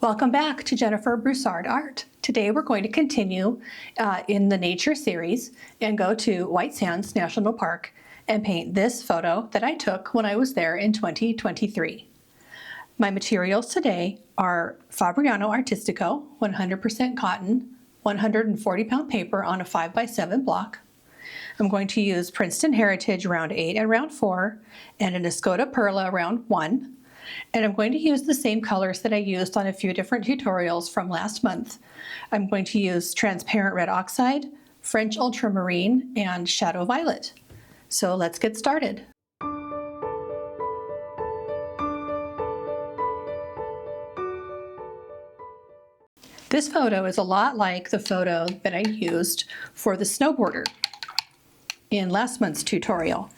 Welcome back to Jennifer Broussard Art. Today we're going to continue in the nature series and go to White Sands National Park and paint this photo that I took when I was there in 2023. My materials today are Fabriano Artistico, 100% cotton, 140-pound paper on a 5x7 block. I'm going to use Princeton Heritage round 8 and round 4 and an Escoda Perla round 1. And I'm going to use the same colors that I used on a few different tutorials from last month. I'm going to use transparent red oxide, French ultramarine, and shadow violet. So let's get started. This photo is a lot like the photo that I used for the snowboarder in last month's tutorial.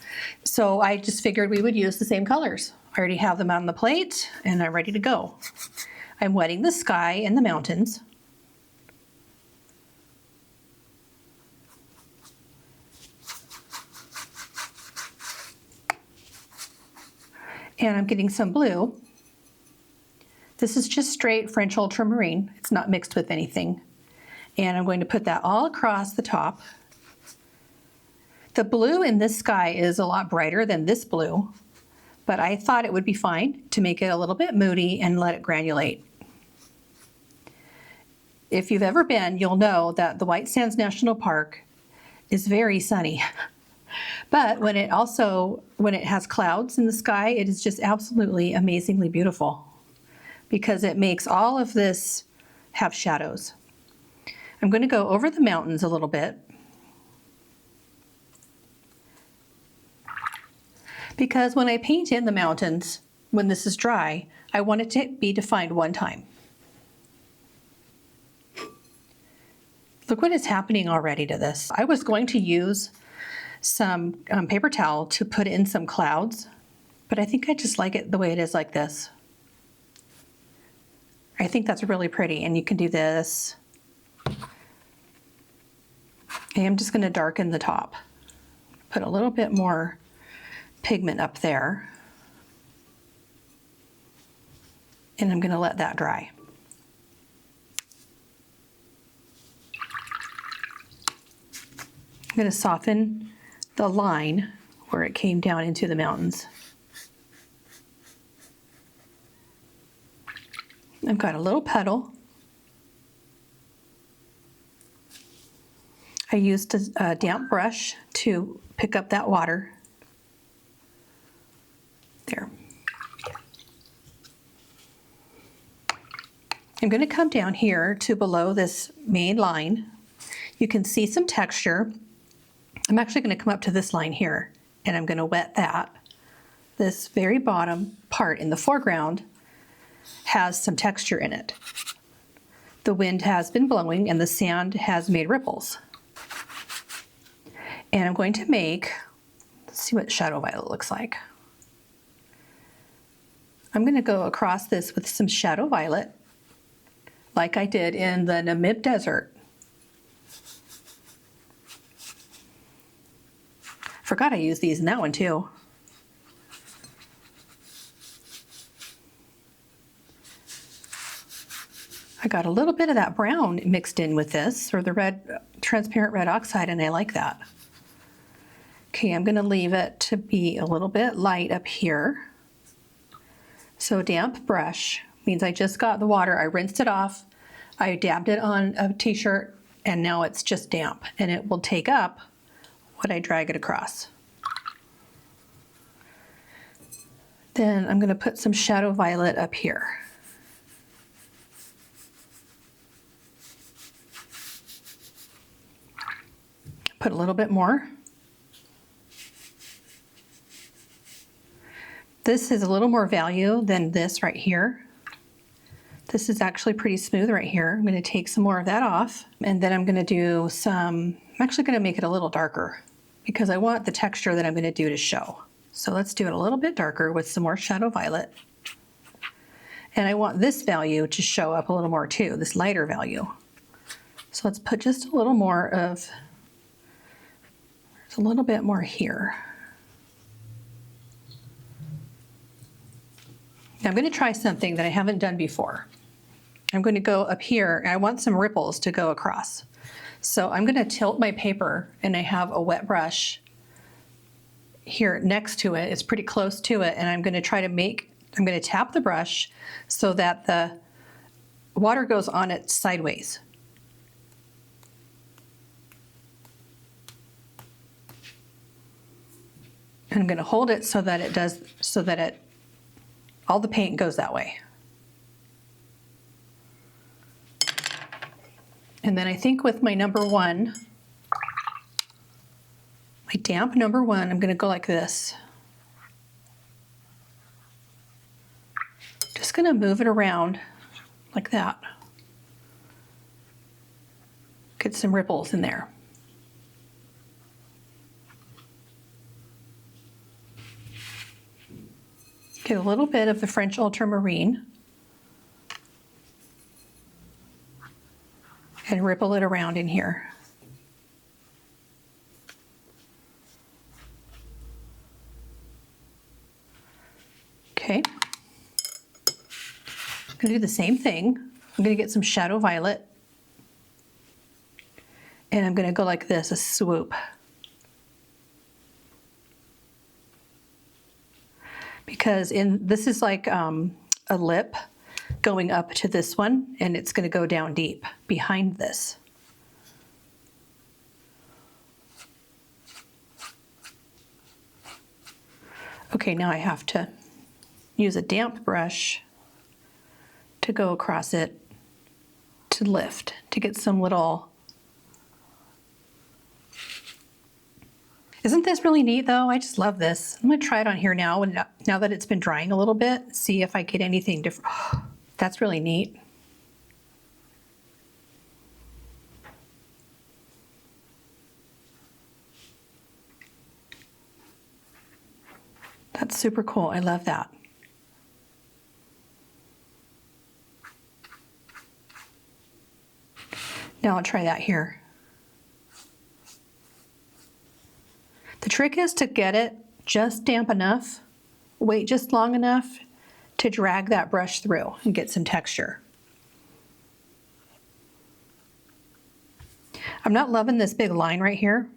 So I just figured we would use the same colors. I already have them on the plate and I'm ready to go. I'm wetting the sky and the mountains. And I'm getting some blue. This is just straight French ultramarine. It's not mixed with anything. And I'm going to put that all across the top. The blue in this sky is a lot brighter than this blue, but I thought it would be fine to make it a little bit moody and let it granulate. If you've ever been, you'll know that the White Sands National Park is very sunny. But when it has clouds in the sky, it is just absolutely amazingly beautiful because it makes all of this have shadows. I'm going to go over the mountains a little bit because when I paint in the mountains, when this is dry, I want it to be defined one time. Look what is happening already to this. I was going to use some paper towel to put in some clouds, but I think I just like it the way it is like this. I think that's really pretty, and you can do this. And I'm just going to darken the top. Put a little bit more pigment up there. And I'm going to let that dry. I'm going to soften the line where it came down into the mountains. I've got a little petal. I used a damp brush to pick up that water. There. I'm going to come down here to below this main line. You can see some texture. I'm actually going to come up to this line here and I'm going to wet that. This very bottom part in the foreground has some texture in it. The wind has been blowing and the sand has made ripples. And I'm going to make, let's see what shadow violet looks like. I'm going to go across this with some shadow violet, like I did in the Namib Desert. Forgot I used these in that one too. I got a little bit of that brown mixed in with this, or the red, transparent red oxide, and I like that. Okay, I'm going to leave it to be a little bit light up here. So damp brush means I just got the water, I rinsed it off, I dabbed it on a t-shirt, and now it's just damp, and it will take up when I drag it across. Then I'm going to put some shadow violet up here. Put a little bit more. This is a little more value than this right here. This is actually pretty smooth right here. I'm going to take some more of that off, and then I'm going to do some, I'm actually going to make it a little darker because I want the texture that I'm going to do to show. So let's do it a little bit darker with some more shadow violet. And I want this value to show up a little more too, this lighter value. So let's put just a little more of, there's a little bit more here. I'm going to try something that I haven't done before. I'm going to go up here, and I want some ripples to go across. So I'm going to tilt my paper, and I have a wet brush here next to it. It's pretty close to it, and I'm going to tap the brush so that the water goes on it sideways. And I'm going to hold it so that all the paint goes that way. And then I think with my number one, my damp number one, I'm going to go like this. Just going to move it around like that. Get some ripples in there. Get a little bit of the French Ultramarine and ripple it around in here. Okay. I'm going to do the same thing. I'm going to get some Shadow Violet, and I'm going to go like this, a swoop. Because this is like a lip going up to this one, and it's going to go down deep behind this. Okay, now I have to use a damp brush to go across it to lift, to get some little... Isn't this really neat though? I just love this. I'm gonna try it on here now, and now that it's been drying a little bit, see if I get anything different. That's really neat. That's super cool. I love that. Now I'll try that here. The trick is to get it just damp enough, wait just long enough to drag that brush through and get some texture. I'm not loving this big line right here.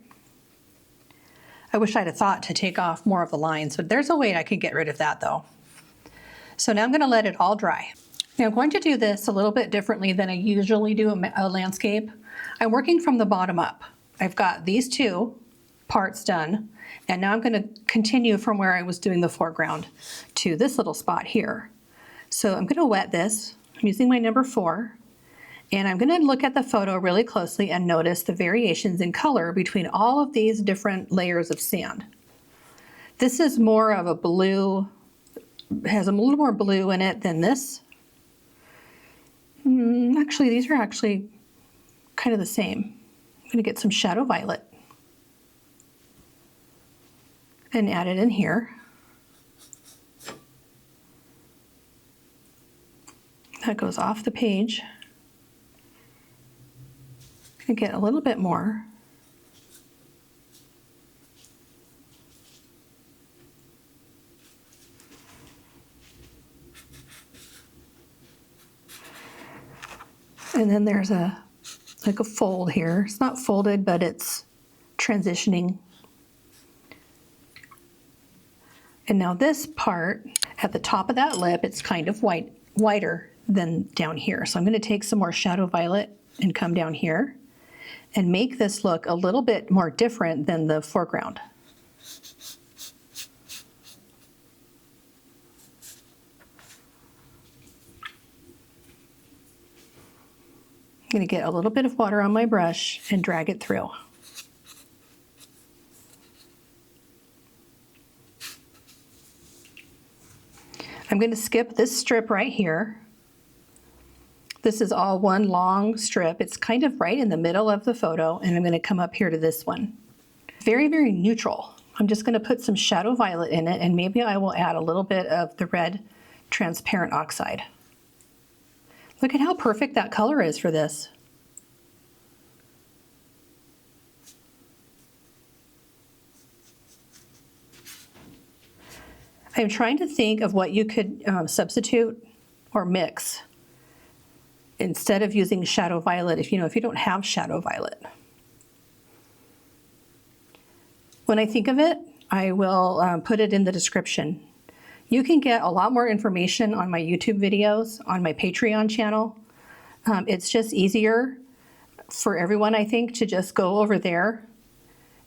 I wish I'd have thought to take off more of the lines, but there's a way I could get rid of that though. So now I'm going to let it all dry. Now I'm going to do this a little bit differently than I usually do a landscape. I'm working from the bottom up. I've got these two parts done, and now I'm going to continue from where I was doing the foreground to this little spot here. So I'm going to wet this. I'm using my number 4, and I'm going to look at the photo really closely and notice the variations in color between all of these different layers of sand. This is more of a blue, has a little more blue in it than this. Actually, these are actually kind of the same. I'm going to get some Shadow Violet and add it in here. That goes off the page. I'm going to get a little bit more. And then there's like a fold here. It's not folded, but it's transitioning. And now this part at the top of that lip, it's kind of whiter than down here. So I'm going to take some more Shadow Violet and come down here and make this look a little bit more different than the foreground. I'm going to get a little bit of water on my brush and drag it through. I'm going to skip this strip right here. This is all one long strip. It's kind of right in the middle of the photo, and I'm going to come up here to this one. Very, very neutral. I'm just going to put some Shadow Violet in it, and maybe I will add a little bit of the Red Transparent Oxide. Look at how perfect that color is for this. I'm trying to think of what you could substitute or mix instead of using shadow violet, if you don't have shadow violet. When I think of it, I will put it in the description. You can get a lot more information on my YouTube videos, on my Patreon channel. It's just easier for everyone, I think, to just go over there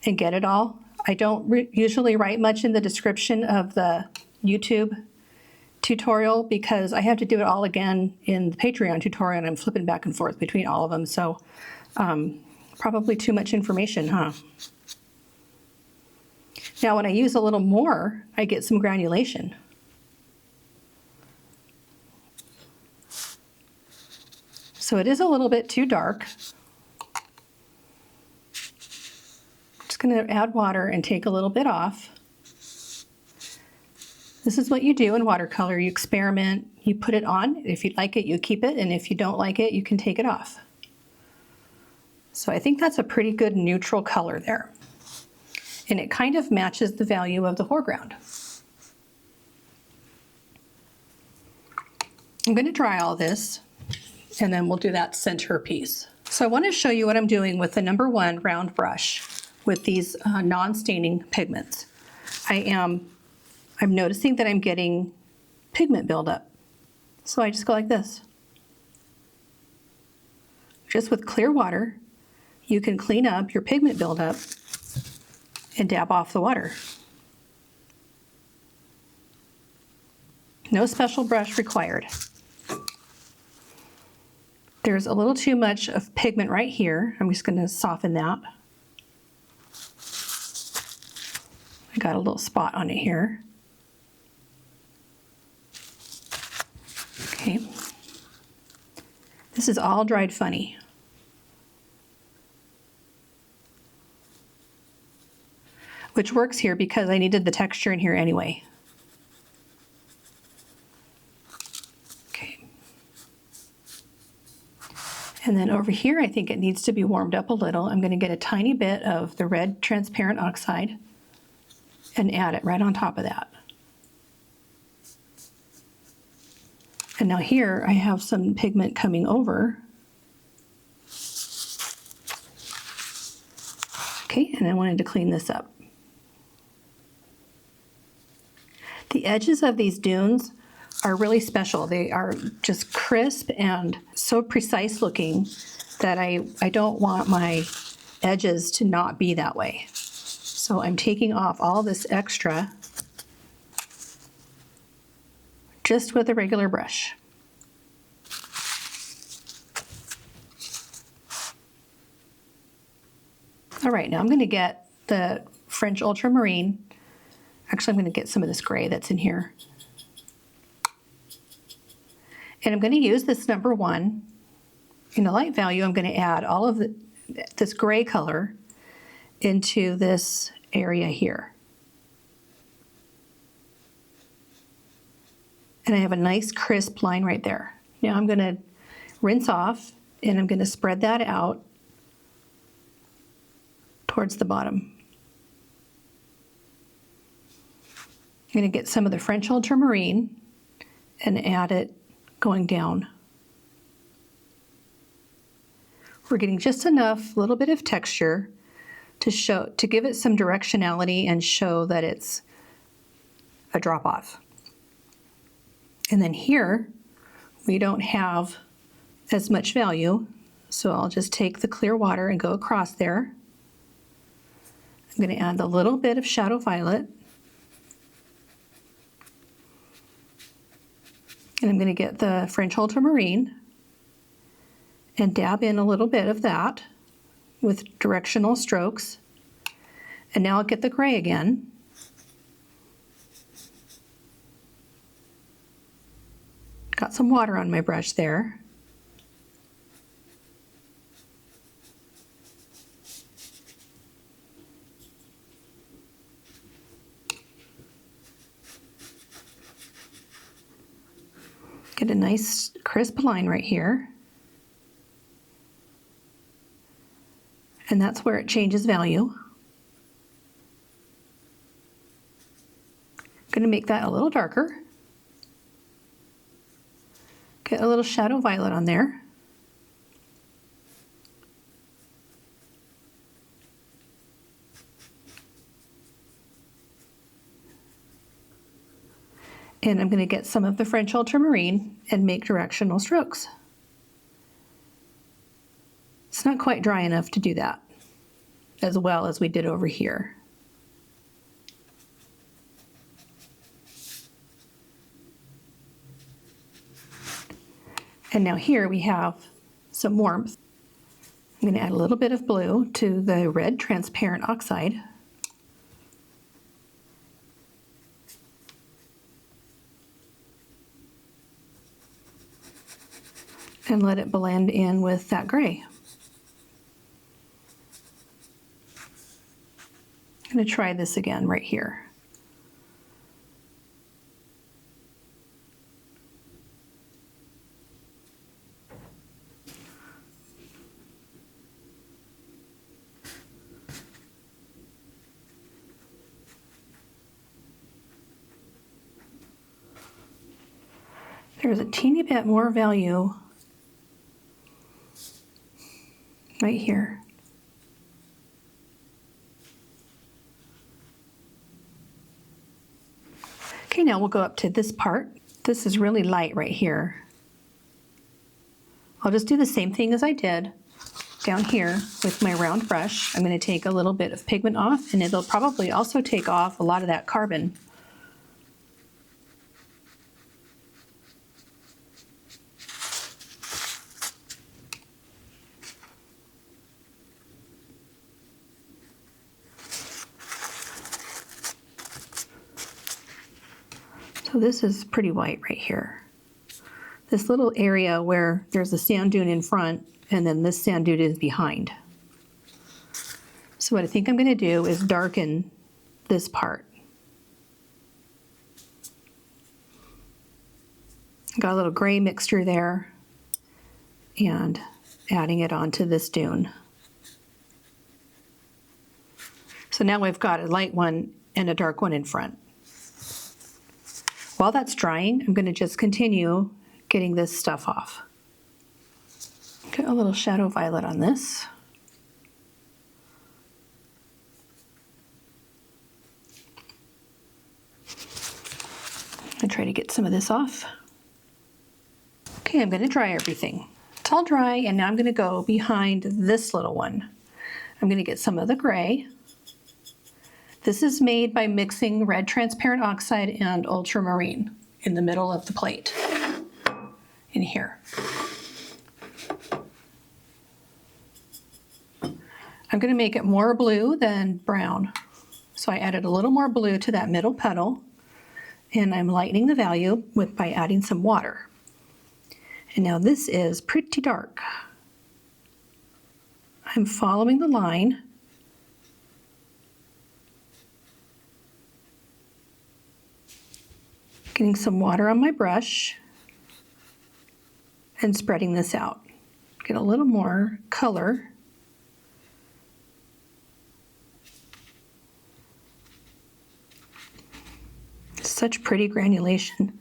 and get it all. I don't usually write much in the description of the YouTube tutorial because I have to do it all again in the Patreon tutorial, and I'm flipping back and forth between all of them. So probably too much information, huh? Now when I use a little more, I get some granulation. So it is a little bit too dark. Just going to add water and take a little bit off. This is what you do in watercolor. You experiment, you put it on. If you like it, you keep it, and if you don't like it, you can take it off. So I think that's a pretty good neutral color there. And it kind of matches the value of the foreground. I'm going to dry all this, and then we'll do that center piece. So I want to show you what I'm doing with the #1 round brush with these non-staining pigments. I'm noticing that I'm getting pigment buildup. So I just go like this. Just with clear water, you can clean up your pigment buildup and dab off the water. No special brush required. There's a little too much of pigment right here. I'm just going to soften that. I got a little spot on it here. Okay. This is all dried funny. Which works here because I needed the texture in here anyway. Okay. And then over here, I think it needs to be warmed up a little. I'm going to get a tiny bit of the red transparent oxide and add it right on top of that. And now here I have some pigment coming over. Okay, and I wanted to clean this up. The edges of these dunes are really special. They are just crisp and so precise looking that I don't want my edges to not be that way. So I'm taking off all this extra just with a regular brush. All right, now I'm going to get the French Ultramarine. Actually, I'm going to get some of this gray that's in here. And I'm going to use this #1. In the light value, I'm going to add all of this gray color into this area here. And I have a nice crisp line right there. Now I'm going to rinse off, and I'm going to spread that out towards the bottom. I'm going to get some of the French Ultramarine and add it going down. We're getting just enough, little bit of texture to give it some directionality and show that it's a drop off. And then here, we don't have as much value, so I'll just take the clear water and go across there. I'm going to add a little bit of shadow violet. And I'm going to get the French Ultramarine and dab in a little bit of that with directional strokes. And now I'll get the gray again. Got some water on my brush there. Get a nice crisp line right here. And that's where it changes value. I'm going to make that a little darker. Get a little shadow violet on there. And I'm going to get some of the French Ultramarine and make directional strokes. It's not quite dry enough to do that as well as we did over here. And now here we have some warmth. I'm going to add a little bit of blue to the red transparent oxide. And let it blend in with that gray. I'm going to try this again right here. There's a teeny bit more value right here. Okay, now we'll go up to this part. This is really light right here. I'll just do the same thing as I did down here with my round brush. I'm going to take a little bit of pigment off, and it'll probably also take off a lot of that carbon. So this is pretty white right here. This little area where there's a sand dune in front and then this sand dune is behind. So what I think I'm going to do is darken this part. Got a little gray mixture there and adding it onto this dune. So now we've got a light one and a dark one in front. While that's drying, I'm going to just continue getting this stuff off. Get a little shadow violet on this. And try to get some of this off. Okay, I'm going to dry everything. It's all dry, and now I'm going to go behind this little one. I'm going to get some of the gray. This is made by mixing red transparent oxide and ultramarine in the middle of the plate, in here. I'm going to make it more blue than brown. So I added a little more blue to that middle petal, and I'm lightening the value by adding some water. And now this is pretty dark. I'm following the line. Getting some water on my brush and spreading this out. Get a little more color. Such pretty granulation.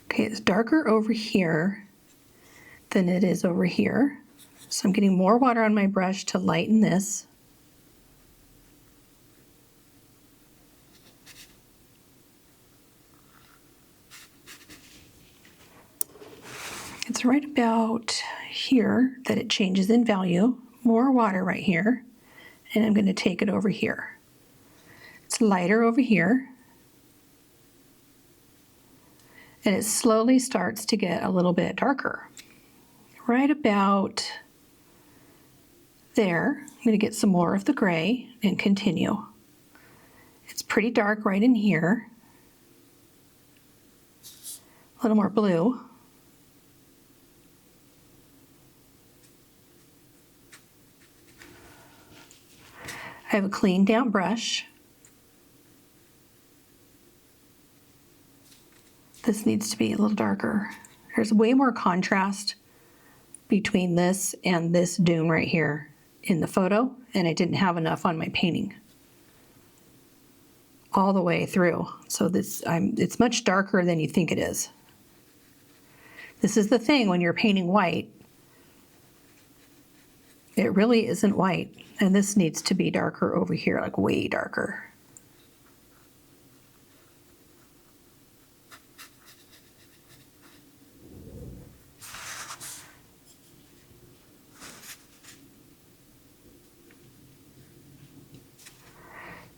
Okay, it's darker over here than it is over here. So I'm getting more water on my brush to lighten this. It's right about here that it changes in value. More water right here, and I'm going to take it over here. It's lighter over here, and it slowly starts to get a little bit darker. Right about there, I'm going to get some more of the gray and continue. It's pretty dark right in here. A little more blue. I have a clean damp brush. This needs to be a little darker. There's way more contrast between this and this dune right here in the photo, and I didn't have enough on my painting all the way through. So it's much darker than you think it is. This is the thing when you're painting white. It really isn't white, and this needs to be darker over here, like way darker.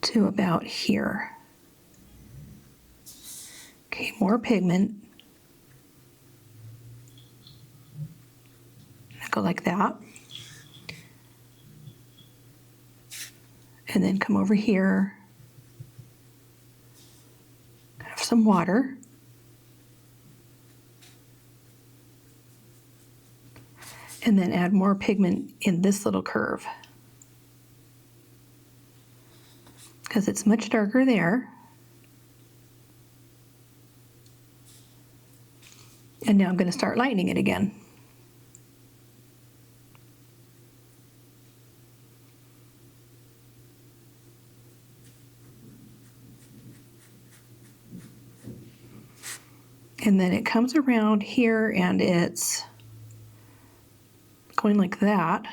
To about here. Okay, more pigment. Go like that. And then come over here. Have some water. And then add more pigment in this little curve, because it's much darker there. And now I'm going to start lightening it again. And then it comes around here and it's going like that.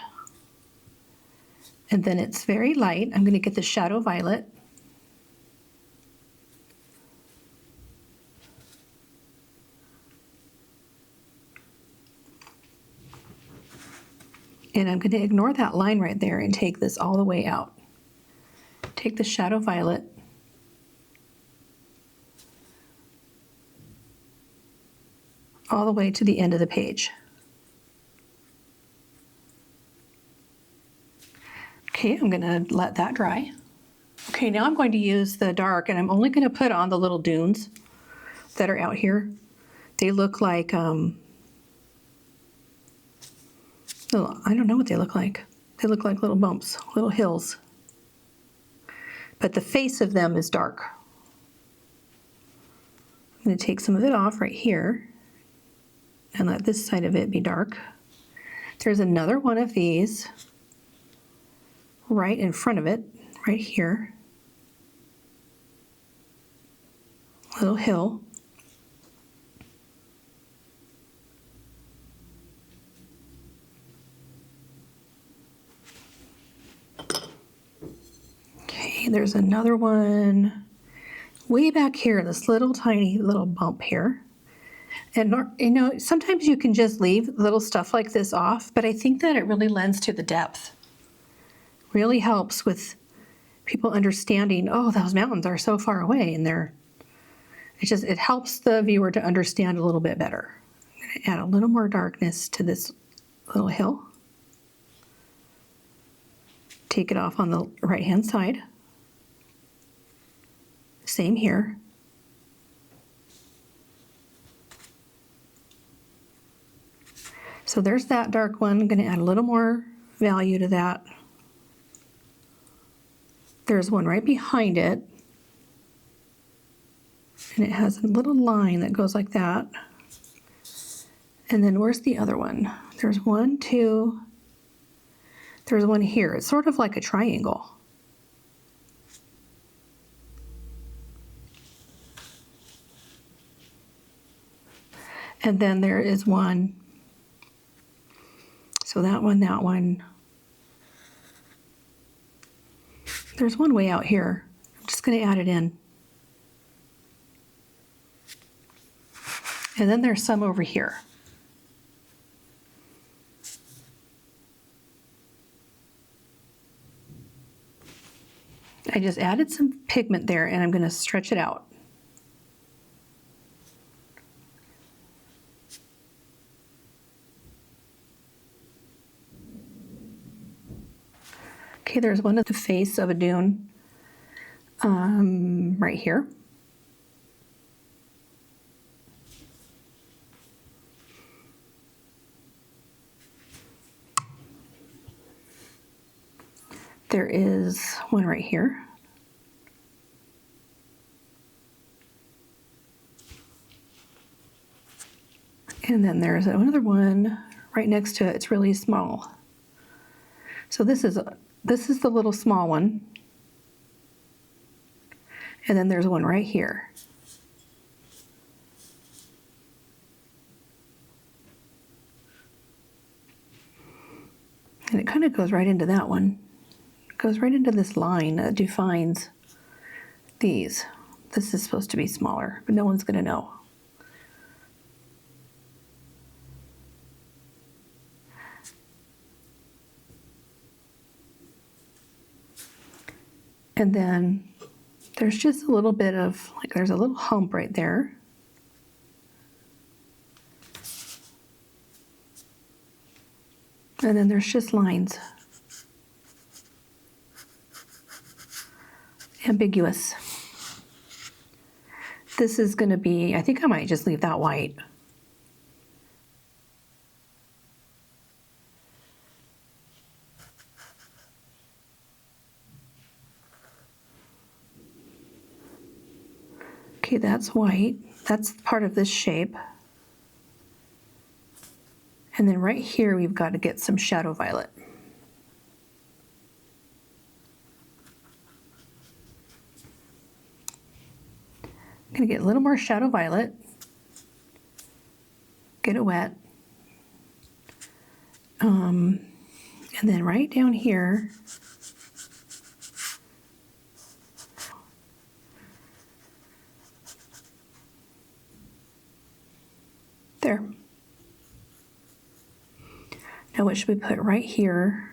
And then it's very light. I'm going to get the shadow violet. And I'm going to ignore that line right there and take this all the way out. Take the shadow violet. All the way to the end of the page. Okay, I'm going to let that dry. Okay, now I'm going to use the dark, and I'm only going to put on the little dunes that are out here. They look like, I don't know what they look like. They look like little bumps, little hills. But the face of them is dark. I'm going to take some of it off right here and let this side of it be dark. There's another one of these right in front of it, right here. Little hill. Okay, there's another one way back here, this little tiny little bump here. And you know, sometimes you can just leave little stuff like this off, but I think that it really lends to the depth. Really helps with people understanding, oh, those mountains are so far away, and it helps the viewer to understand a little bit better. I'm going to add a little more darkness to this little hill. Take it off on the right-hand side. Same here. So there's that dark one. I'm going to add a little more value to that. There's one right behind it, and it has a little line that goes like that. And then where's the other one? There's one, two, there's one here. It's sort of like a triangle. And then there is one, so that one, that one. There's one way out here. I'm just going to add it in. And then there's some over here. I just added some pigment there, and I'm going to stretch it out. Okay, there's one at the face of a dune right here. There is one right here. And then there's another one right next to it. It's really small. So this is the little small one. And then there's one right here. And it kind of goes right into that one. It goes right into this line that defines these. This is supposed to be smaller, but no one's going to know. And then there's just a little bit of, like, there's a little hump right there. And then there's just lines. Ambiguous. This is going to be, I think I might just leave that white. Okay, that's white. That's part of this shape. And then right here, we've got to get some shadow violet. I'm going to get a little more shadow violet. Get it wet. And then right down here, there. Now what should we put right here?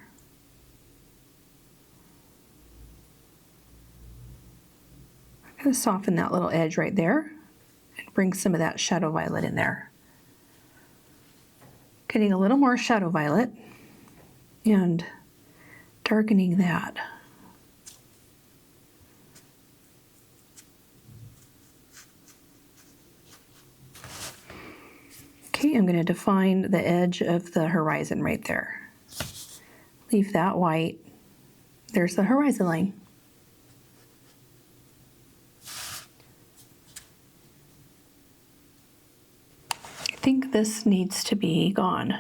I'm going to soften that little edge right there and bring some of that shadow violet in there. Getting a little more shadow violet and darkening that. Okay, I'm going to define the edge of the horizon right there. Leave that white. There's the horizon line. I think this needs to be gone.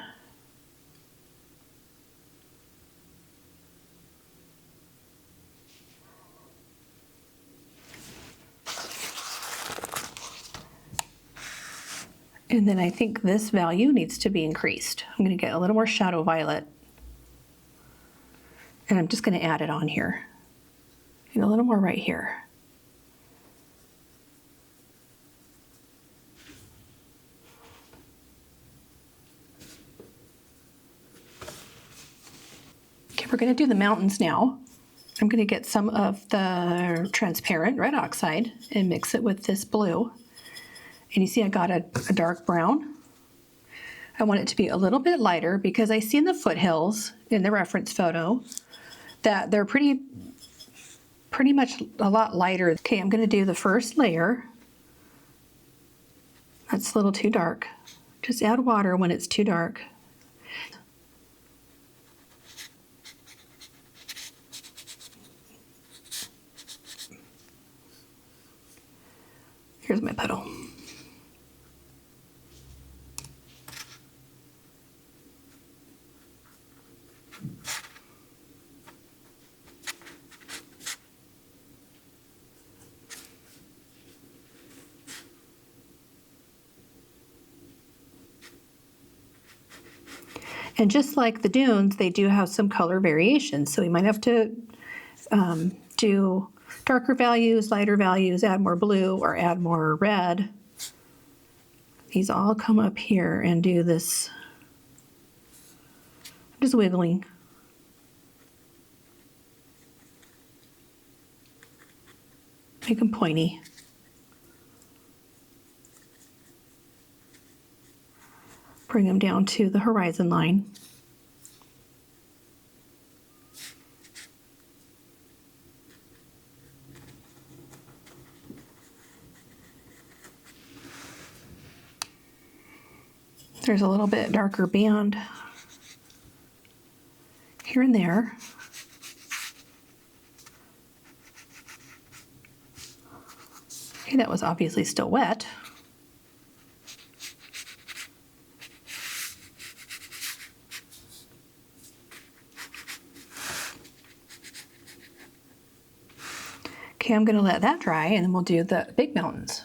And then I think this value needs to be increased. I'm going to get a little more shadow violet. And I'm just going to add it on here. And a little more right here. Okay, we're going to do the mountains now. I'm going to get some of the transparent red oxide and mix it with this blue. And you see I got a dark brown. I want it to be a little bit lighter because I see in the foothills in the reference photo that they're pretty much a lot lighter. Okay, I'm going to do the first layer. That's a little too dark. Just add water when it's too dark. Here's my petal. And just like the dunes, they do have some color variations. So we might have to do darker values, lighter values, add more blue or add more red. These all come up here and do this. I'm just wiggling. Make them pointy. Bring them down to the horizon line. There's a little bit darker band here and there. Okay, that was obviously still wet. Okay, I'm going to let that dry and then we'll do the big mountains.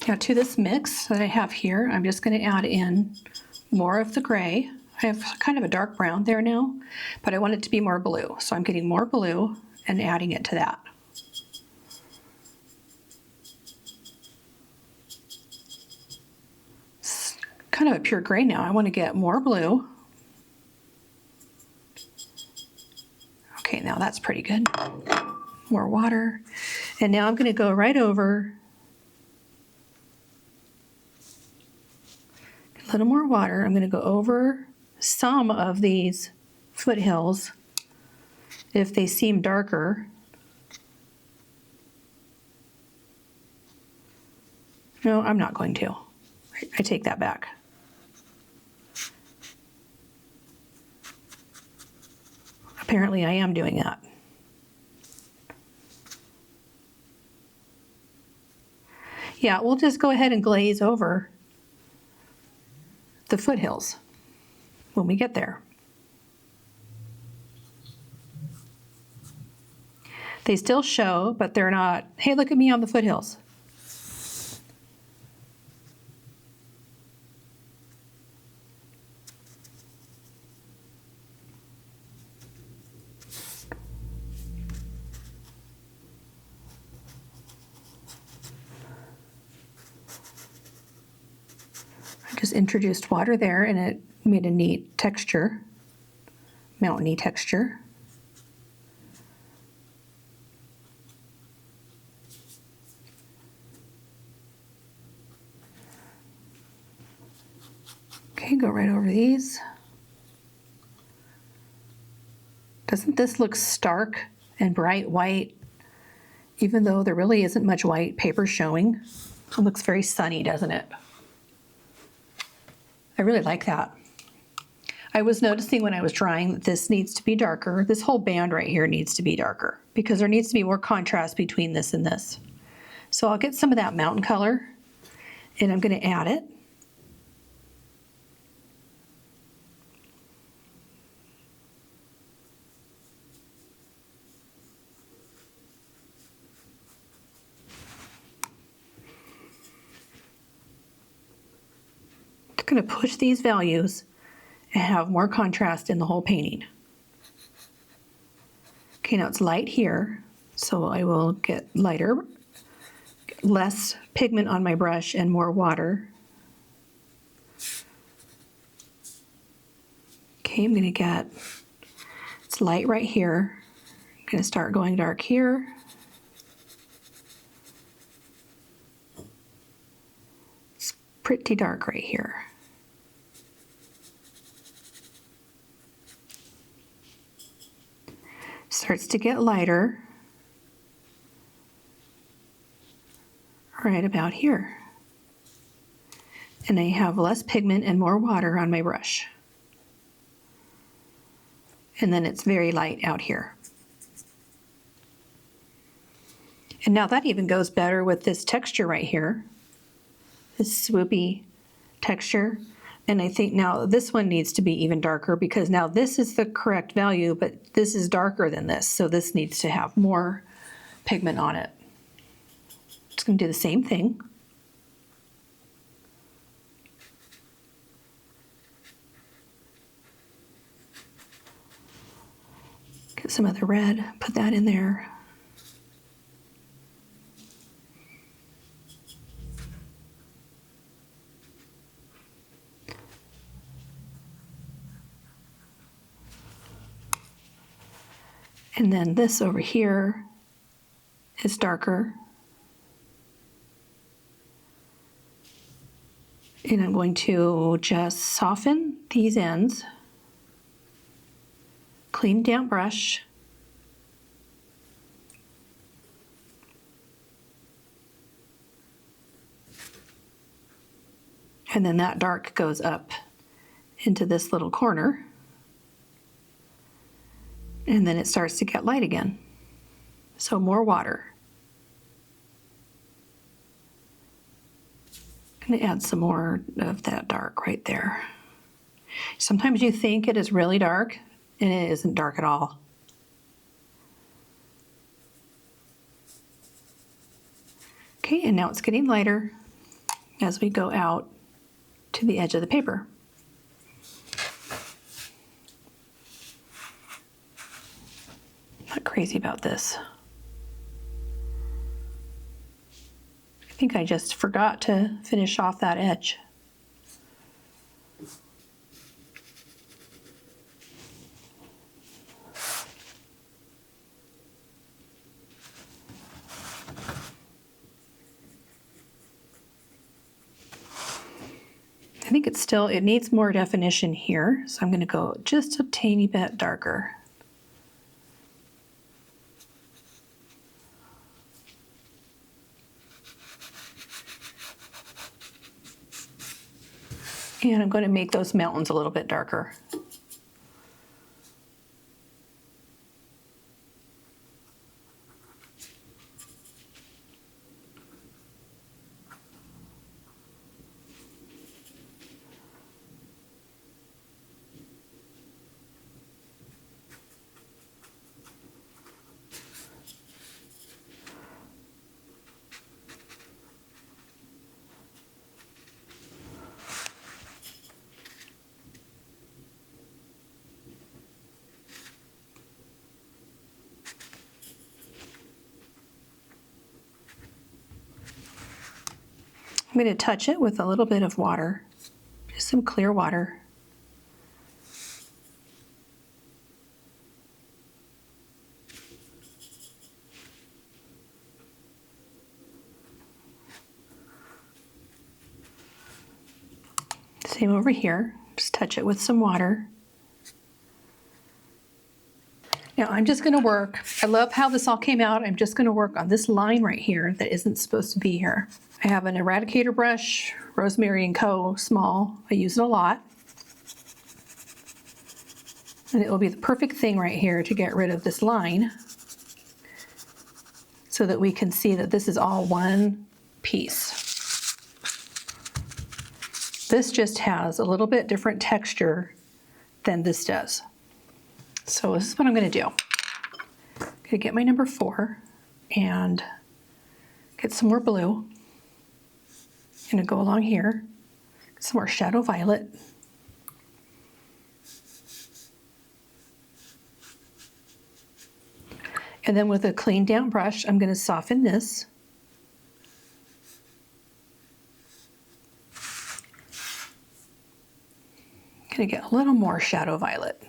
Now to this mix that I have here, I'm just going to add in more of the gray. I have kind of a dark brown there now, but I want it to be more blue. So I'm getting more blue and adding it to that. It's kind of a pure gray now. I want to get more blue. Okay, now that's pretty good. More water. And now I'm going to go right over a little more water. I'm going to go over some of these foothills if they seem darker. No, I'm not going to. I take that back. Apparently I am doing that. Yeah, we'll just go ahead and glaze over the foothills when we get there. They still show, but they're not, hey, look at me on the foothills. I just introduced water there and it made a neat texture, mountainy texture. Okay, go right over these. Doesn't this look stark and bright white, even though there really isn't much white paper showing? It looks very sunny, doesn't it? I really like that. I was noticing when I was drawing that this needs to be darker. This whole band right here needs to be darker because there needs to be more contrast between this and this. So I'll get some of that mountain color and I'm going to add it. I'm going to push these values and have more contrast in the whole painting. Okay, now it's light here, so I will get lighter, less pigment on my brush and more water. Okay, I'm going to get, it's light right here. I'm going to start going dark here. It's pretty dark right here. Starts to get lighter right about here. And I have less pigment and more water on my brush. And then it's very light out here. And now that even goes better with this texture right here, this swoopy texture. And I think now this one needs to be even darker because now this is the correct value, but this is darker than this. So this needs to have more pigment on it. Just going to do the same thing. Get some of the red, put that in there. And then this over here is darker. And I'm going to just soften these ends. Clean damp brush. And then that dark goes up into this little corner. And then it starts to get light again. So more water. I'm going to add some more of that dark right there. Sometimes you think it is really dark, and it isn't dark at all. Okay, and now it's getting lighter as we go out to the edge of the paper. crazy about this. I think I just forgot to finish off that edge. I think it needs more definition here, so I'm going to go just a teeny bit darker. And I'm going to make those mountains a little bit darker. I'm going to touch it with a little bit of water, just some clear water. Same over here, just touch it with some water. Now I'm just going to work, I love how this all came out, I'm just going to work on this line right here that isn't supposed to be here. I have an eradicator brush, Rosemary & Co. small, I use it a lot. And it will be the perfect thing right here to get rid of this line so that we can see that this is all one piece. This just has a little bit different texture than this does. So this is what I'm going to do. I'm going to get my number 4 and get some more blue. I'm going to go along here, some more shadow violet. And then with a clean down brush, I'm going to soften this. I'm going to get a little more shadow violet.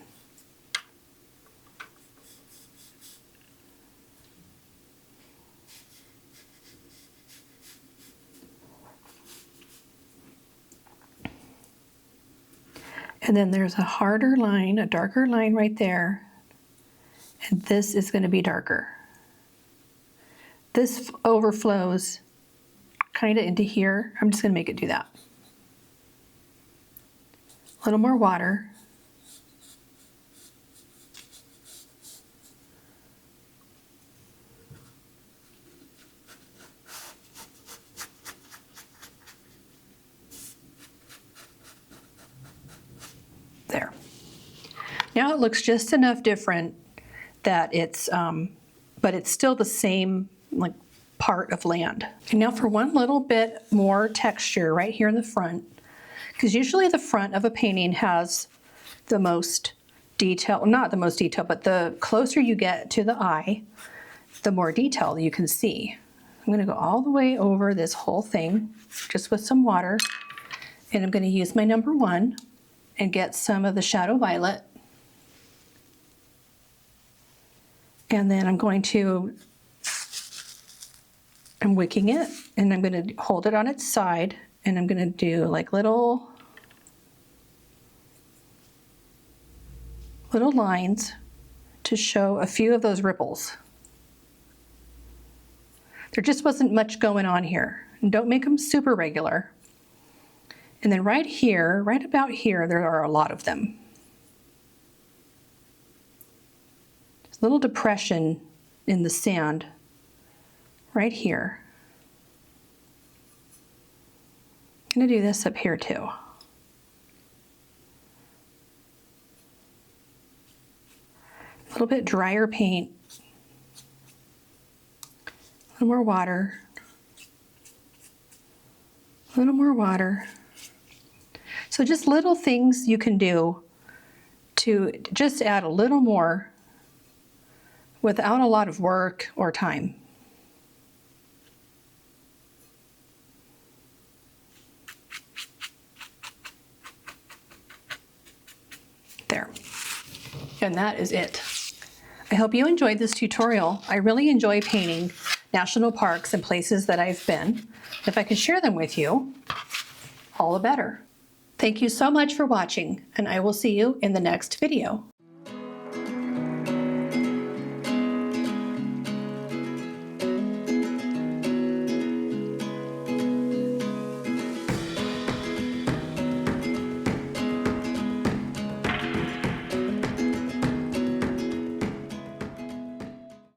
And then there's a harder line, a darker line right there. And this is going to be darker. This overflows kind of into here. I'm just going to make it do that. A little more water. There. Now it looks just enough different that it's, but it's still the same like part of land. And now for one little bit more texture right here in the front, because usually the front of a painting has the most detail, not the most detail, but the closer you get to the eye, the more detail you can see. I'm going to go all the way over this whole thing just with some water, and I'm going to use my number 1 and get some of the shadow violet. And then I'm wicking it, and I'm going to hold it on its side, and I'm going to do like little lines to show a few of those ripples. There just wasn't much going on here. And don't make them super regular. And then right here, right about here, there are a lot of them. There's a little depression in the sand right here. I'm going to do this up here too. A little bit drier paint. A little more water. A little more water. So just little things you can do to just add a little more without a lot of work or time. There. And that is it. I hope you enjoyed this tutorial. I really enjoy painting national parks and places that I've been. If I could share them with you, all the better. Thank you so much for watching, and I will see you in the next video.